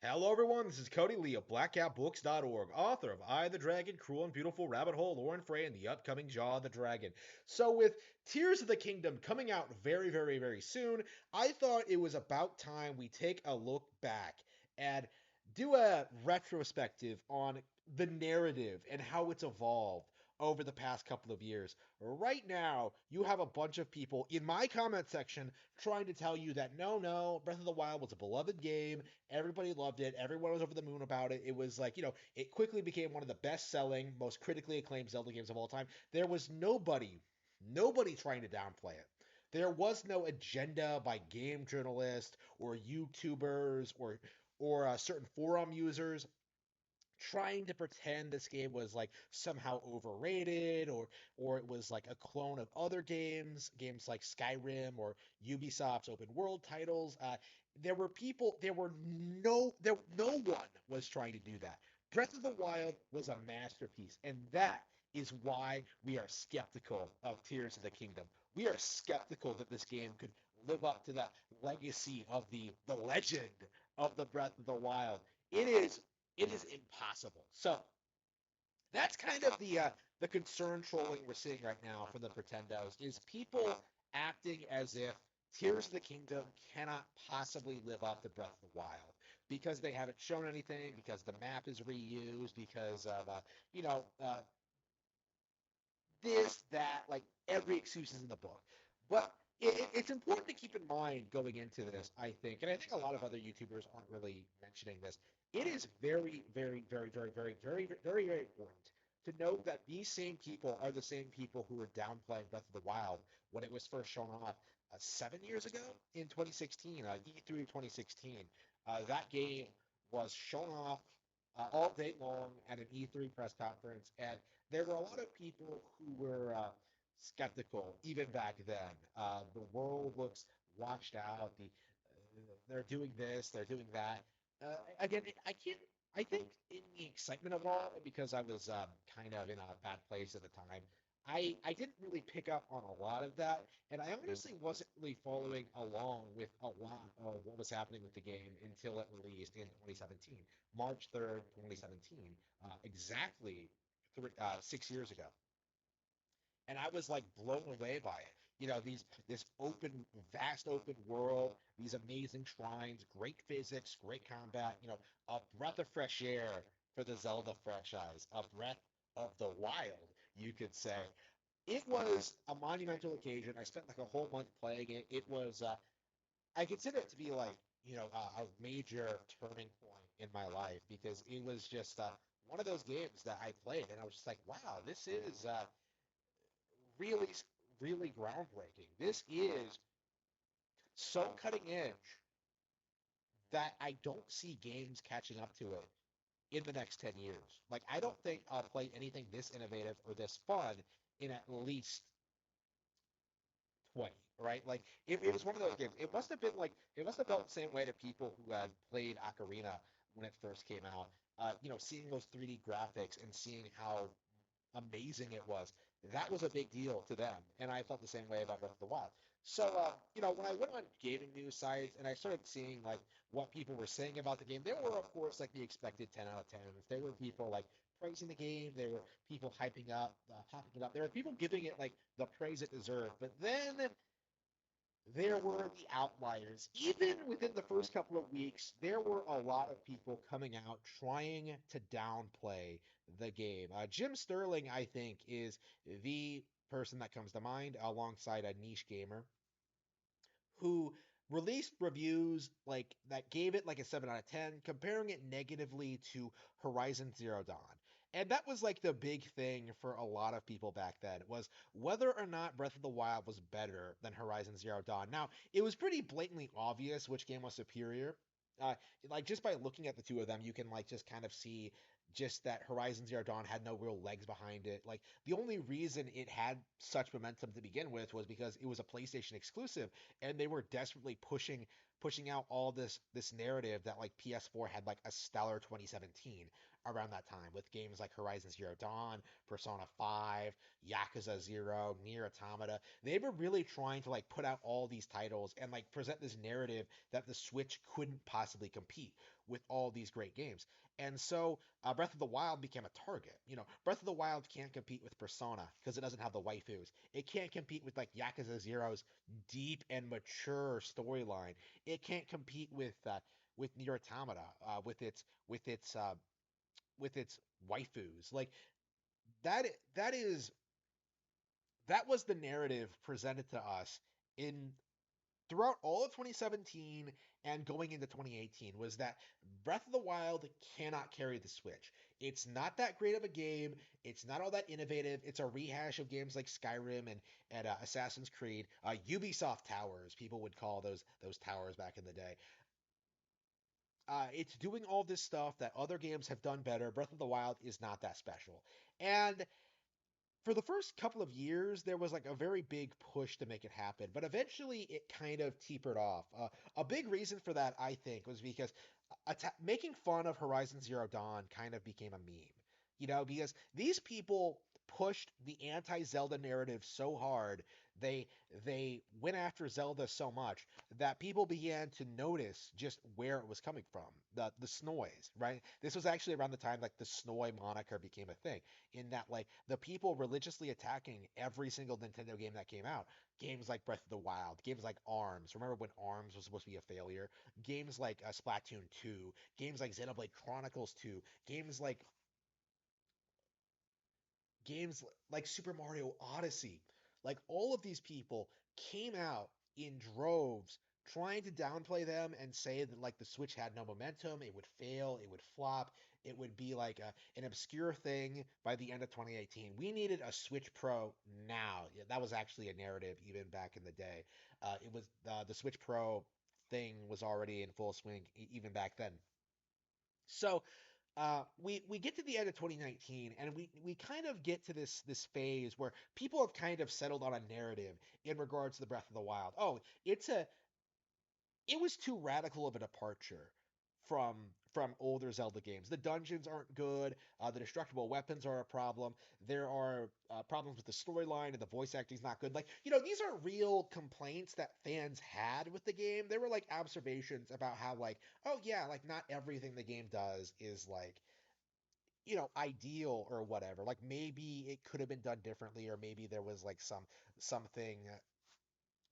Hello, everyone. This is Cody Lee of BlackCatBooks.org, author of I the Dragon, Cruel and Beautiful Rabbit Hole, Lauren Frey, and the upcoming Jaw of the Dragon. So, with Tears of the Kingdom coming out very, very, very soon, I thought it was about time we take a look back and do a retrospective on the narrative and how it's evolved over the past couple of years. Right now, you have a bunch of people in my comment section trying to tell you that no, Breath of the Wild was a beloved game. Everybody loved it. Everyone was over the moon about it. It was like, it quickly became one of the best selling, most critically acclaimed Zelda games of all time. There was nobody trying to downplay it. There was no agenda by game journalists or YouTubers or certain forum users trying to pretend this game was like somehow overrated or it was like a clone of other games like Skyrim or Ubisoft's open world titles. No one was trying to do that. Breath of the Wild was a masterpiece, and that is why we are skeptical of Tears of the Kingdom. We are skeptical that this game could live up to the legacy of the legend of the Breath of the Wild. It is it is impossible. So that's kind of the concern trolling we're seeing right now from the Pretendos is people acting as if Tears of the Kingdom cannot possibly live up to Breath of the Wild because they haven't shown anything, because the map is reused, because of this, that, like every excuse is in the book. But it's important to keep in mind going into this, I think, and I think a lot of other YouTubers aren't really mentioning this. It is very, very, very, very, very, very, very, very important to note that these same people are the same people who were downplaying Breath of the Wild when it was first shown off 7 years ago in 2016, E3 2016. That game was shown off all day long at an E3 press conference, and there were a lot of people who were skeptical even back then. The world looks washed out. They're doing this, they're doing that. Again, I can't. I think in the excitement of it all, because I was kind of in a bad place at the time, I didn't really pick up on a lot of that, and I honestly wasn't really following along with a lot of what was happening with the game until it released in 2017, March 3rd, 2017, exactly 6 years ago, and I was like blown away by it. This open, vast open world, these amazing shrines, great physics, great combat. A breath of fresh air for the Zelda franchise, a breath of the wild, you could say. It was a monumental occasion. I spent like a whole month playing it. It was, I consider it to be like, a major turning point in my life because it was just one of those games that I played and I was just like, wow, this is really, really groundbreaking. This is so cutting edge that I don't see games catching up to it in the next 10 years. Like, I don't think I'll play anything this innovative or this fun in at least 20, right? Like, it was one of those games. It must have felt the same way to people who had played Ocarina when it first came out. Seeing those 3D graphics and seeing how amazing it was. That was a big deal to them, and I felt the same way about Breath of the Wild. So, when I went on gaming news sites and I started seeing like what people were saying about the game, there were of course like the expected 10 out of 10s. There were people like praising the game. There were people hyping it up. There were people giving it like the praise it deserved. But then there were the outliers. Even within the first couple of weeks, there were a lot of people coming out trying to downplay the game. Jim Sterling, I think, is the person that comes to mind alongside a niche gamer who released reviews like that gave it like a 7 out of 10, comparing it negatively to Horizon Zero Dawn. And that was like the big thing for a lot of people back then was whether or not Breath of the Wild was better than Horizon Zero Dawn. Now, it was pretty blatantly obvious which game was superior. Uh, like just by looking at the two of them, you can like just kind of see just that Horizon Zero Dawn had no real legs behind it. Like the only reason it had such momentum to begin with was because it was a PlayStation exclusive and they were desperately pushing out all this narrative that like PS4 had like a stellar 2017. around that time with games like Horizon Zero Dawn, Persona 5, Yakuza 0, Nier Automata. They were really trying to like put out all these titles and like present this narrative that the Switch couldn't possibly compete with all these great games. And so Breath of the Wild became a target. Breath of the Wild can't compete with Persona because it doesn't have the waifus. It can't compete with like Yakuza Zero's deep and mature storyline. It can't compete with Nier Automata, with its waifus. Like that that is that was the narrative presented to us in throughout all of 2017 and going into 2018 was that Breath of the Wild cannot carry the Switch. It's not that great of a game. It's not all that innovative. It's a rehash of games like Skyrim and Assassin's Creed, Ubisoft towers. People would call those towers back in the day. It's doing all this stuff that other games have done better. Breath of the Wild is not that special. And for the first couple of years, there was like a very big push to make it happen, but eventually it kind of tapered off. A big reason for that, I think, was because making fun of Horizon Zero Dawn kind of became a meme. Because these people pushed the anti-Zelda narrative so hard, they they went after Zelda so much that people began to notice just where it was coming from. The Snoys, right? This was actually around the time like the Snoy moniker became a thing, in that like the people religiously attacking every single Nintendo game that came out. Games like Breath of the Wild, games like ARMS. Remember when ARMS was supposed to be a failure? Games like Splatoon 2, games like Xenoblade Chronicles 2, games like games like Super Mario Odyssey. Like all of these people came out in droves trying to downplay them and say that like the Switch had no momentum, it would fail, it would flop, it would be like an obscure thing by the end of 2018. We needed a Switch Pro now. Yeah, that was actually a narrative even back in the day. It was the Switch Pro thing was already in full swing even back then. So we get to the end of 2019 and we kind of get to this phase where people have kind of settled on a narrative in regards to the Breath of the Wild. Oh, it was too radical of a departure from from older Zelda games. The dungeons aren't good. The destructible weapons are a problem. There are problems with the storyline and the voice acting is not good. Like these are real complaints that fans had with the game. They were like observations about how like, oh yeah, like not everything the game does is like ideal or whatever. Like maybe it could have been done differently, or maybe there was like something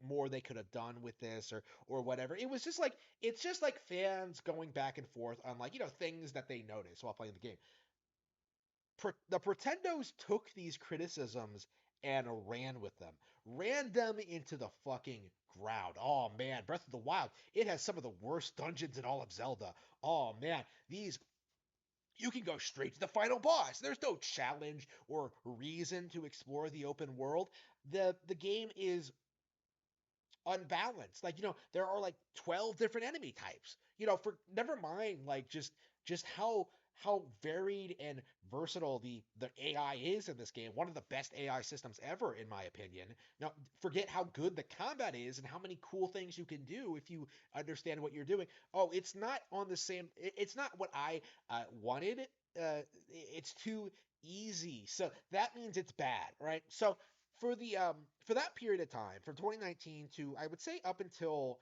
more they could have done with this or whatever. It was just like it's just like fans going back and forth on like things that they noticed while playing the game. The Pretendos took these criticisms and ran with them, ran them into the fucking ground. Oh man, Breath of the Wild, it has some of the worst dungeons in all of Zelda. Oh man, these you can go straight to the final boss. There's no challenge or reason to explore the open world. The game is unbalanced. Like, there are like 12 different enemy types. For never mind like just how varied and versatile the AI is in this game. One of the best AI systems ever in my opinion. Now, forget how good the combat is and how many cool things you can do if you understand what you're doing. Oh, it's not on the same it's not what I wanted. It's too easy. So that means it's bad, right? So for that period of time, from 2019 to I would say up until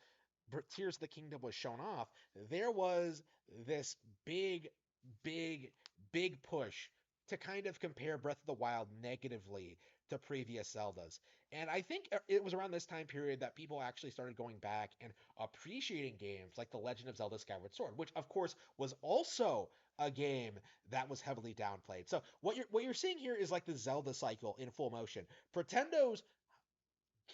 Tears of the Kingdom was shown off, there was this big, big, big push to kind of compare Breath of the Wild negatively to previous Zeldas. And I think it was around this time period that people actually started going back and appreciating games like The Legend of Zelda Skyward Sword, which of course was also a game that was heavily downplayed. So what you're seeing here is like the Zelda cycle in full motion. Pretendos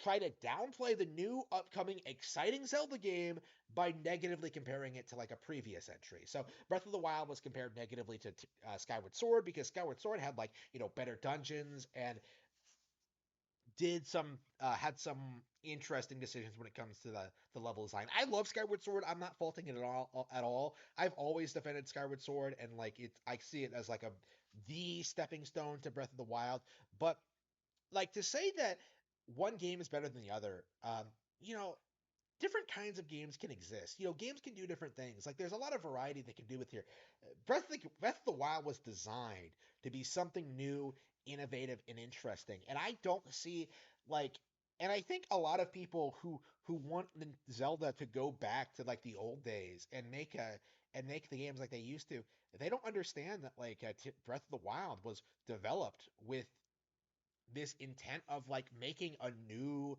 try to downplay the new upcoming exciting Zelda game by negatively comparing it to like a previous entry. So Breath of the Wild was compared negatively to Skyward Sword because Skyward Sword had like better dungeons and did some had some interesting decisions when it comes to the level design. I love Skyward Sword. I'm not faulting it at all. I've always defended Skyward Sword and like I see it as like the stepping stone to Breath of the Wild. But like to say that one game is better than the other, you know, different kinds of games can exist. Games can do different things. Like there's a lot of variety they can do with here. Breath of the Wild was designed to be something new, innovative, and interesting. And I don't see like, and I think a lot of people who want Zelda to go back to like the old days and make the games like they used to, they don't understand that like Breath of the Wild was developed with this intent of like making a new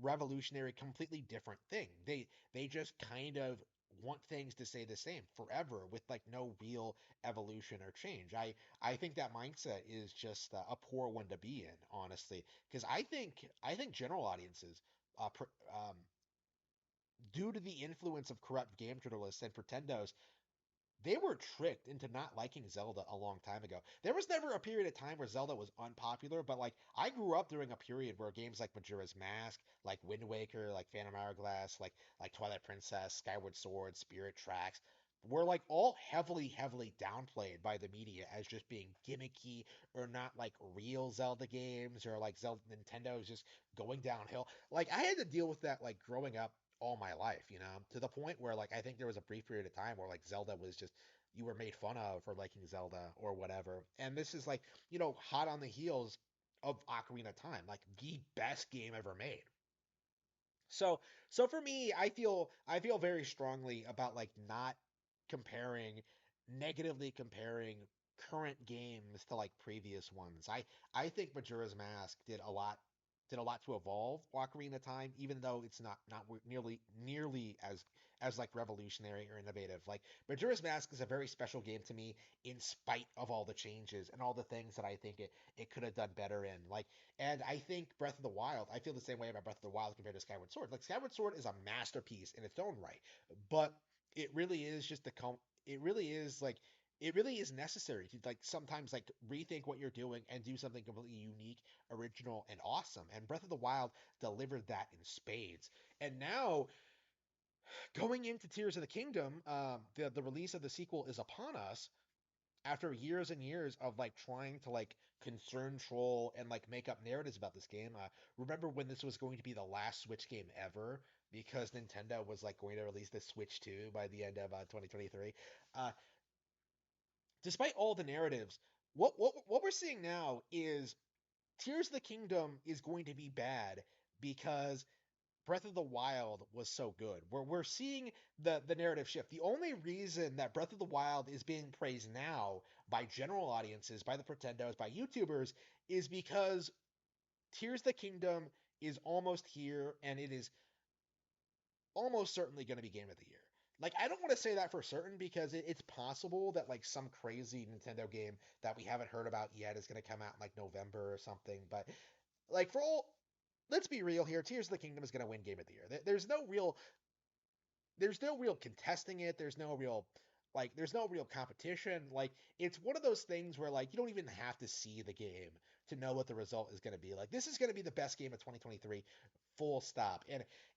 revolutionary, completely different thing. They just kind of want things to stay the same forever with like no real evolution or change. I think that mindset is just a poor one to be in, honestly, because I think general audiences, uh, pr- um, due to the influence of corrupt game journalists and pretendos, they were tricked into not liking Zelda a long time ago. There was never a period of time where Zelda was unpopular, but like I grew up during a period where games like Majora's Mask, like Wind Waker, like Phantom Hourglass, like Twilight Princess, Skyward Sword, Spirit Tracks were like all heavily downplayed by the media as just being gimmicky or not like real Zelda games or like Zelda Nintendo's just going downhill. Like I had to deal with that like growing up all my life, to the point where like I think there was a brief period of time where like Zelda was just you were made fun of for liking Zelda or whatever. And this is like, hot on the heels of Ocarina of Time, like the best game ever made. So so for me, I feel very strongly about like not comparing negatively comparing current games to like previous ones. I think Majora's Mask did a lot to evolve Ocarina of Time, even though it's not nearly as like revolutionary or innovative. Like Majora's Mask is a very special game to me in spite of all the changes and all the things that I think it could have done better in. And I think Breath of the Wild, I feel the same way about Breath of the Wild compared to Skyward Sword. Like Skyward Sword is a masterpiece in its own right, but it really is just it really is like it really is necessary to like sometimes like rethink what you're doing and do something completely unique, original, and awesome. And Breath of the Wild delivered that in spades. And now going into Tears of the Kingdom, the release of the sequel is upon us after years and years of like trying to like concern troll and like make up narratives about this game. Remember when this was going to be the last Switch game ever because Nintendo was like going to release the Switch 2 by the end of 2023. Uh, Despite all the narratives, what we're seeing now is Tears of the Kingdom is going to be bad because Breath of the Wild was so good. We're seeing the narrative shift. The only reason that Breath of the Wild is being praised now by general audiences, by the Pretendos, by YouTubers, is because Tears of the Kingdom is almost here and it is almost certainly going to be Game of the Year. Like I don't want to say that for certain because it's possible that like some crazy Nintendo game that we haven't heard about yet is going to come out in like November or something. But like for all, let's be real here. Tears of the Kingdom is going to win Game of the Year. There's no real contesting it. There's no real competition. Like it's one of those things where like you don't even have to see the game to know what the result is going to be. Like this is going to be the best game of 2023, full stop.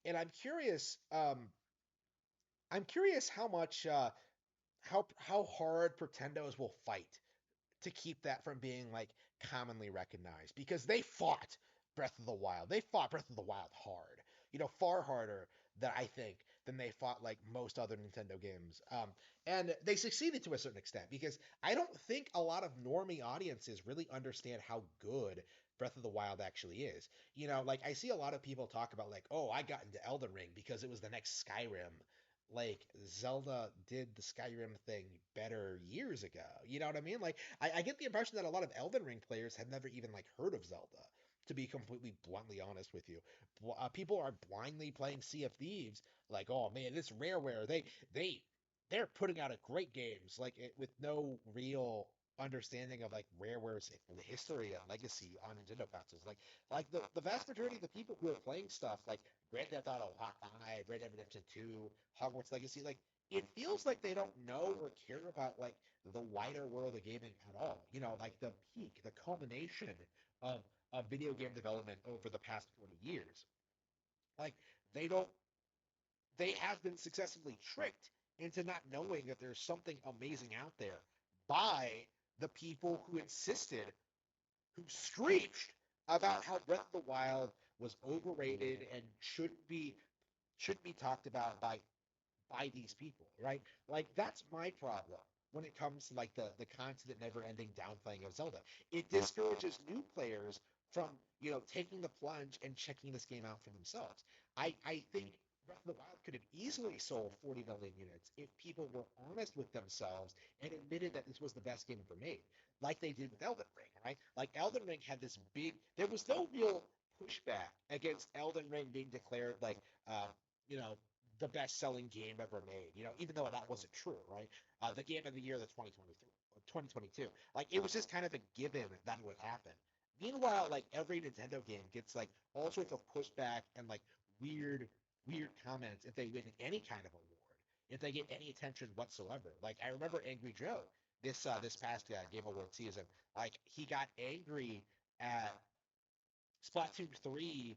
And I'm curious how much how hard Pretendos will fight to keep that from being like commonly recognized because they fought Breath of the Wild. They fought Breath of the Wild hard. Far harder than I think than they fought like most other Nintendo games. And they succeeded to a certain extent because I don't think a lot of normie audiences really understand how good Breath of the Wild actually is. Like I see a lot of people talk about like, oh, I got into Elden Ring because it was the next Skyrim. Like Zelda did the Skyrim thing better years ago. You know what I mean? Like I get the impression that a lot of Elden Ring players have never even like heard of Zelda. To be completely bluntly honest with you, people are blindly playing Sea of Thieves. Like, oh man, this Rareware, they they're putting out a great games like with no real understanding of like Rareware's history and legacy on Nintendo consoles. Like the vast majority of the people who are playing stuff like Grand Theft Auto 5, Red Dead Redemption 2, Hogwarts Legacy, like it feels like they don't know or care about like the wider world of gaming at all. Like the peak, the culmination of video game development over the past 40 years. Like they don't they have been successfully tricked into not knowing that there's something amazing out there by the people who insisted, who screeched about how Breath of the Wild was overrated and shouldn't be shouldn't be talked about by these people, right? Like that's my problem when it comes to like the constant never-ending downplaying of Zelda. It discourages new players from, taking the plunge and checking this game out for themselves. I think Breath of the Wild could have easily sold 40 million units if people were honest with themselves and admitted that this was the best game ever made, like they did with Elden Ring, right? Like Elden Ring had this big, there was no real pushback against Elden Ring being declared like, uh, you know, the best-selling game ever made, even though that wasn't true, right? The game of the year, the 2022. Like, it was just kind of a given that would happen. Meanwhile, like, every Nintendo game gets, like, all sorts of pushback and, like, weird, weird comments if they win any kind of award, if they get any attention whatsoever. Like, I remember Angry Joe, this past Game Award season, like, he got angry at Splatoon 3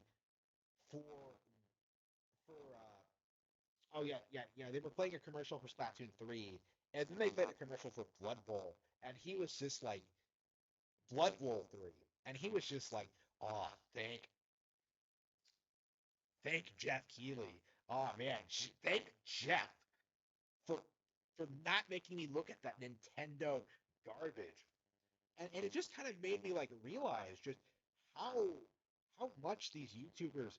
for, oh yeah. They were playing a commercial for Splatoon 3, and then they played a commercial for Blood Bowl, and he was just like Blood Bowl 3, and he was just like, oh, thank Jeff Keighley. Oh man, thank Jeff for for not making me look at that Nintendo garbage, and it just kind of made me like realize just how how much these YouTubers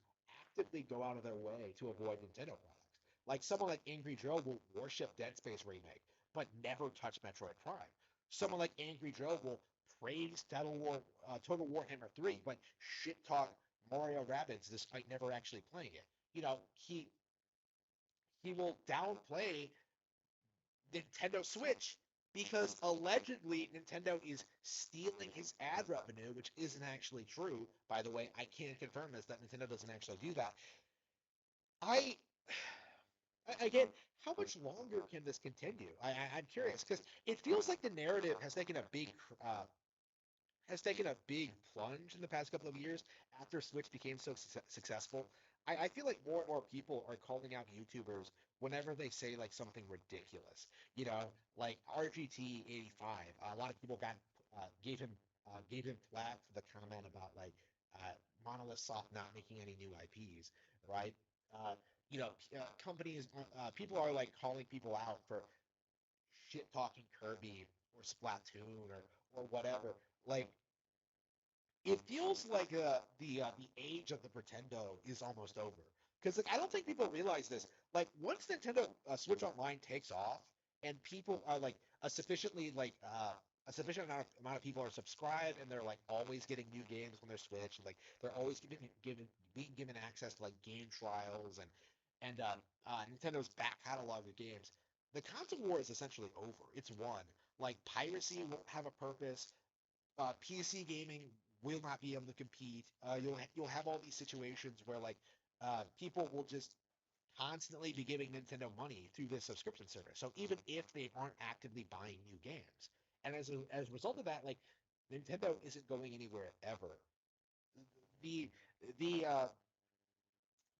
actively go out of their way to avoid Nintendo products. Like someone like Angry Joe will worship Dead Space remake, but never touch Metroid Prime. Someone like Angry Joe will praise Total Warhammer 3, but shit talk Mario Rabbids despite never actually playing it. He will downplay Nintendo Switch because allegedly Nintendo is stealing his ad revenue, which isn't actually true. By the way, I can't confirm this that Nintendo doesn't actually do that. I again, how much longer can this continue? I'm curious because it feels like the narrative uh, has taken a big plunge in the past couple of years after Switch became so successful. I feel like more and more people are calling out YouTubers whenever they say like something ridiculous. Like RGT 85. A lot of people gave him flack for the comment about like Monolith Soft not making any new IPs, right? Uh, companies, people are like calling people out for shit talking Kirby or Splatoon or whatever. Like it feels like the age of the Pretendo is almost over. Because like, I don't think people realize this. Like once Nintendo Switch Online takes off and people are like a sufficient amount of people are subscribed and they're like always getting new games on their Switch and like they're always being given access to like game trials and Nintendo's back catalog of games. The console war is essentially over. It's won. Like piracy won't have a purpose. PC gaming will not be able to compete. You'll have all these situations where like people will just constantly be giving Nintendo money through this subscription service. So even if they aren't actively buying new games, and as a result of that, like Nintendo isn't going anywhere ever. The the uh,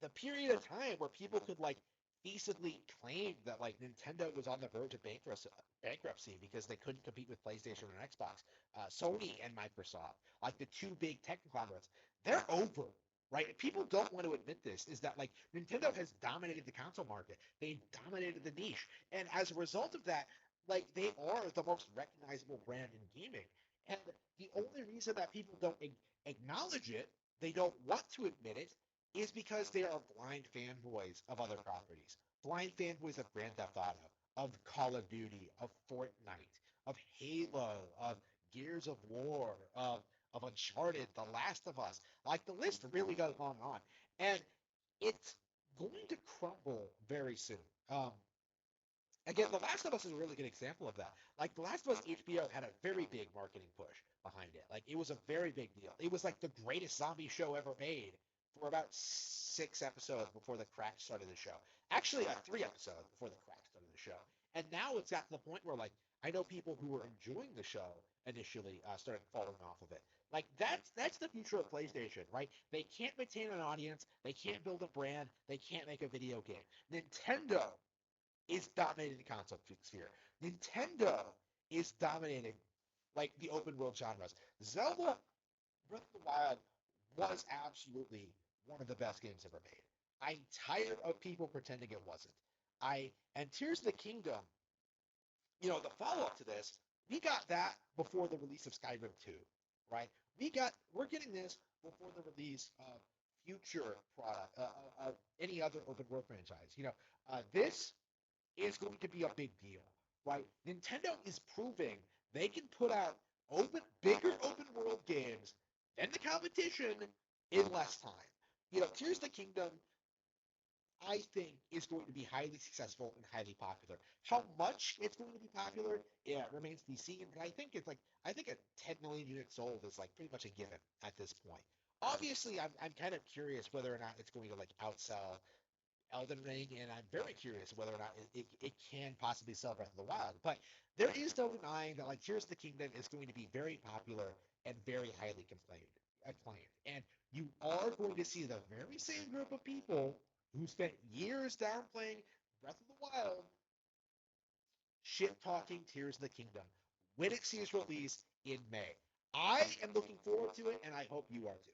the period of time where people could like feasibly claim that like Nintendo was on the verge of bankruptcy because they couldn't compete with PlayStation and Xbox, Sony and Microsoft, like the two big tech conglomerates, they're over. Right? People don't want to admit this. Is that like Nintendo has dominated the console market? They dominated the niche, and as a result of that, like they are the most recognizable brand in gaming. And the only reason that people don't acknowledge it, they don't want to admit it, is because they are blind fanboys of other properties, blind fanboys of Grand Theft Auto, of Call of Duty, of Fortnite, of Halo, of Gears of War, of Uncharted, The Last of Us. Like the list really goes on and on, and it's going to crumble very soon. Again, The Last of Us is a really good example of that. Like The Last of Us HBO had a very big marketing push behind it. Like it was a very big deal. It was like the greatest zombie show ever made for about 6 episodes before the crack started the show. Actually, 3 episodes before the crack started the show. And now it's got to the point where like I know people who were enjoying the show initially started falling off of it. Like that's the future of PlayStation, right? They can't maintain an audience, they can't build a brand, they can't make a video game. Nintendo is dominating the console sphere. Nintendo is dominating like the open world genres. Zelda Breath of the Wild was absolutely one of the best games ever made. I'm tired of people pretending it wasn't. And Tears of the Kingdom, the follow up to this, we got that before the release of Skyrim 2, right? We're getting this before the release of future product of any other open world franchise. This is going to be a big deal, right? Nintendo is proving they can put out bigger open world games than the competition in less time. Tears of the Kingdom, I think, is going to be highly successful and highly popular. How much it's going to be popular, yeah, it remains to be seen. But I think a 10 million units sold is like pretty much a given at this point. Obviously, I'm kind of curious whether or not it's going to like outsell Elden Ring, and I'm very curious whether or not it can possibly sell Breath of the Wild. But there is no denying that like Tears of the Kingdom is going to be very popular and very highly acclaimed. And you are going to see the very same group of people who spent years downplaying Breath of the Wild shit talking Tears of the Kingdom when it sees release in May. I am looking forward to it, and I hope you are too.